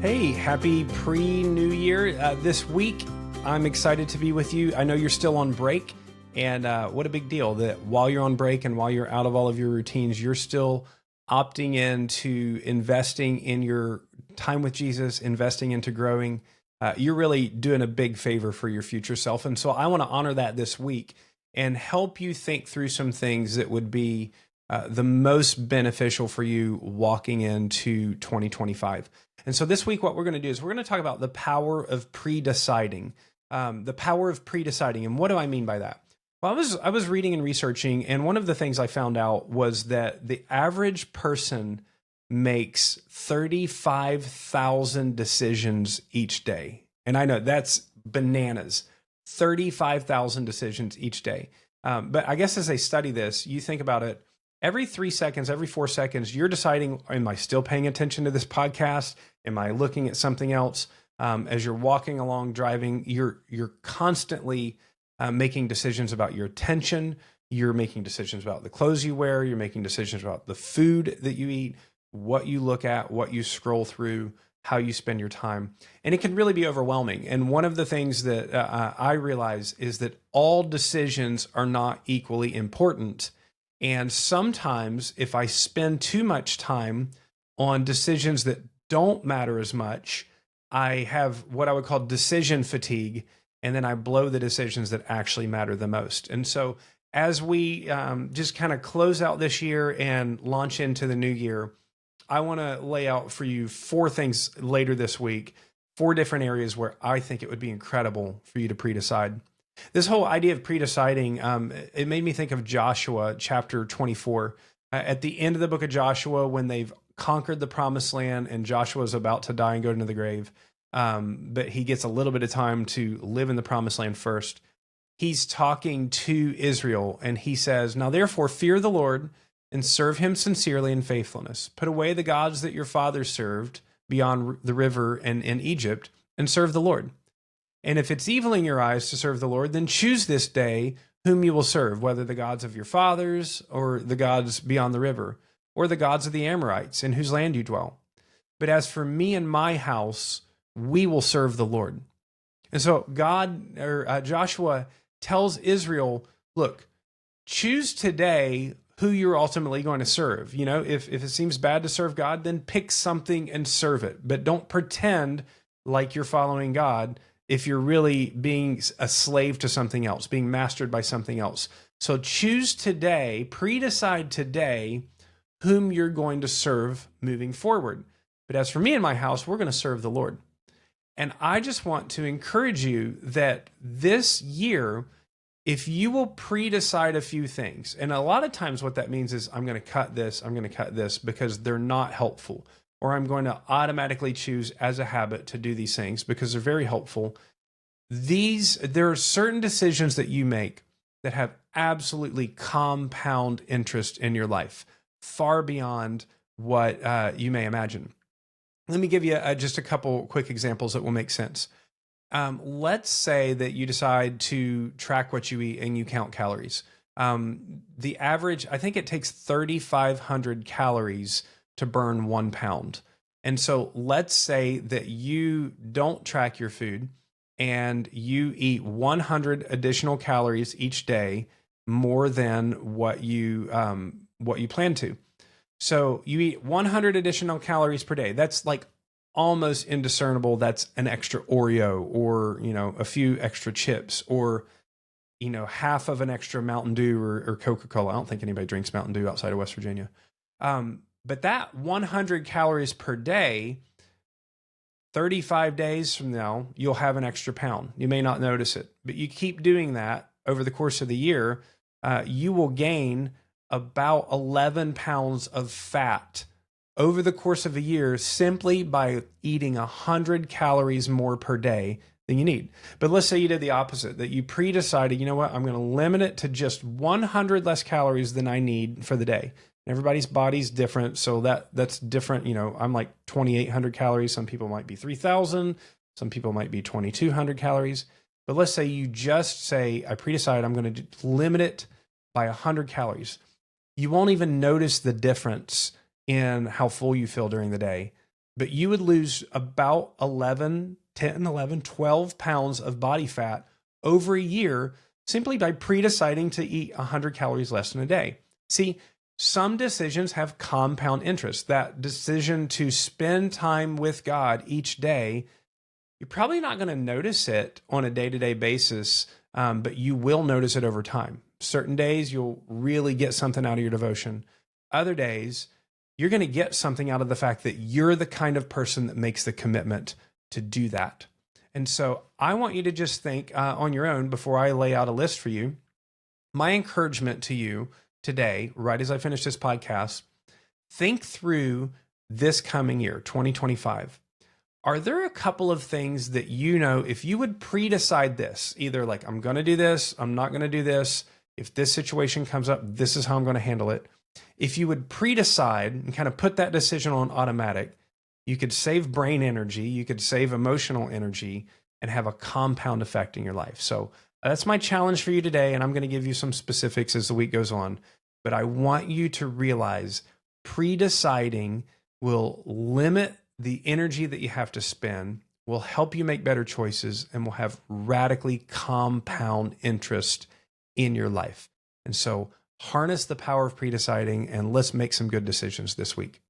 Hey, happy pre-New Year. This week, I'm excited to be with you. I know you're still on break, and what a big deal that while you're on break and while you're out of all of your routines, you're still opting into investing in your time with Jesus, investing into growing. You're really doing a big favor for your future self. And so I want to honor that this week and help you think through some things that would be the most beneficial for you walking into 2025. And so this week, what we're going to do is we're going to talk about the power of pre-deciding. The power of pre-deciding. And what do I mean by that? Well, I was reading and researching, and one of the things I found out was that the average person makes 35,000 decisions each day. And I know that's bananas, 35,000 decisions each day. But I guess as they study this, you think about it, every 3 seconds, every 4 seconds, you're deciding, am I still paying attention to this podcast? Am I looking at something else? As you're walking along, driving, you're constantly making decisions about your attention. You're making decisions about the clothes you wear. You're making decisions about the food that you eat, what you look at, what you scroll through, how you spend your time. And it can really be overwhelming. And one of the things that I realize is that all decisions are not equally important. And sometimes if I spend too much time on decisions that don't matter as much, I have what I would call decision fatigue, and then I blow the decisions that actually matter the most. And so as we just kind of close out this year and launch into the new year, I want to lay out for you 4 things later this week, 4 different areas where I think it would be incredible for you to pre-decide. This whole idea of pre-deciding, it made me think of Joshua chapter 24. At the end of the book of Joshua, when they've conquered the promised land and Joshua is about to die and go into the grave, but he gets a little bit of time to live in the promised land first. He's talking to Israel and he says, "Now therefore fear the Lord and serve him sincerely in faithfulness. Put away the gods that your fathers served beyond the river and in Egypt and serve the Lord. And if it's evil in your eyes to serve the Lord, then choose this day whom you will serve, whether the gods of your fathers or the gods beyond the river, or the gods of the Amorites in whose land you dwell. But as for me and my house, we will serve the Lord." And so Joshua tells Israel, look, choose today who you're ultimately going to serve. You know, if it seems bad to serve God, then pick something and serve it. But don't pretend like you're following God if you're really being a slave to something else, being mastered by something else. So choose today, pre-decide today whom you're going to serve moving forward. But as for me and my house, we're going to serve the Lord. And I just want to encourage you that this year, if you will pre-decide a few things, and a lot of times what that means is I'm going to cut this because they're not helpful, or I'm going to automatically choose as a habit to do these things because they're very helpful. There are certain decisions that you make that have absolutely compound interest in your life, far beyond what you may imagine. Let me give you just a couple quick examples that will make sense. Let's say that you decide to track what you eat and you count calories. The average, I think it takes 3,500 calories to burn 1 pound. And so let's say that you don't track your food and you eat 100 additional calories each day, more than what you plan to. So you eat 100 additional calories per day. That's like almost indiscernible. That's an extra Oreo, or, you know, a few extra chips, or, you know, half of an extra Mountain Dew or Coca-Cola. I don't think anybody drinks Mountain Dew outside of West Virginia. But that 100 calories per day, 35 days from now, you'll have an extra pound. You may not notice it, but you keep doing that over the course of the year, you will gain about 11 pounds of fat over the course of a year simply by eating 100 calories more per day than you need. But let's say you did the opposite, that you pre-decided, you know what, I'm going to limit it to just 100 less calories than I need for the day. Everybody's body's different, so that's different. You know, I'm like 2,800 calories. Some people might be 3,000. Some people might be 2,200 calories. But let's say you just say, I pre-decide I'm going to limit it by 100 calories. You won't even notice the difference in how full you feel during the day. but you would lose about 12 pounds of body fat over a year simply by pre-deciding to eat 100 calories less in a day. See, some decisions have compound interest. That decision to spend time with God each day, you're probably not going to notice it on a day-to-day basis, but you will notice it over time. Certain days, you'll really get something out of your devotion. Other days, you're going to get something out of the fact that you're the kind of person that makes the commitment to do that. And so I want you to just think on your own before I lay out a list for you. My encouragement to you today, right as I finish this podcast, think through this coming year, 2025. Are there a couple of things that you know, if you would pre-decide this, either like, I'm going to do this, I'm not going to do this, if this situation comes up, this is how I'm going to handle it. If you would pre-decide and kind of put that decision on automatic, you could save brain energy, you could save emotional energy, and have a compound effect in your life. So that's my challenge for you today, and I'm going to give you some specifics as the week goes on. But I want you to realize pre-deciding will limit the energy that you have to spend, will help you make better choices, and will have radically compound interest in your life. And so harness the power of pre-deciding, and let's make some good decisions this week.